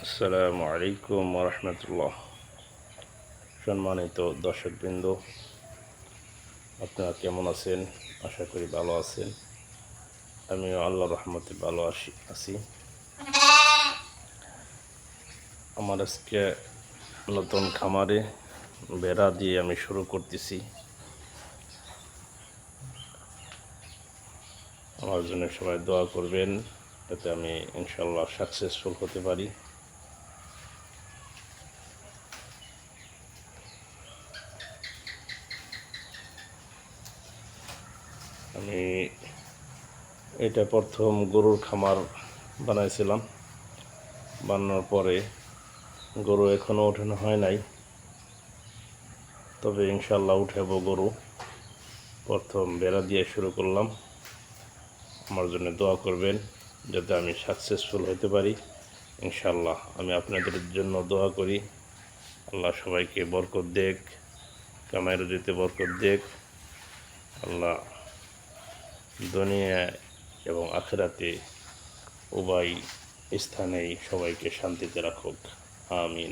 আসসালামু আলাইকুম রহমতুল্লাহ। সম্মানিত দর্শকবৃন্দ, আপনারা কেমন আছেন? আশা করি ভালো আছেন। আমিও আল্লাহর রহমতে ভালো আছি। আমার আজকে নতুন খামারে বেড়া দিয়ে আমি শুরু করতেছি। আমার জন্য সবাই দোয়া করবেন, যাতে আমি ইনশাল্লাহ সাকসেসফুল হতে পারি। আমি এটা প্রথম গরুর খামার বানাইছিলাম। বানানোর পরে গরু এখনও ওঠানো হয় নাই, তবে ইনশাল্লাহ উঠাবো গরু। প্রথম বেড়া দিয়ে শুরু করলাম। আমার জন্য দোয়া করবেন, যাতে আমি সাকসেসফুল হতে পারি। ইনশাল্লাহ আমি আপনাদের জন্য দোয়া করি। আল্লাহ সবাইকে বরকত দেখ, কামাই রুজিতে বরকত দেখ। আল্লাহ দুনিয়া এবং আখিরাতে উভয় স্থানেই সবাইকে শান্তিতে রাখুক। আমিন।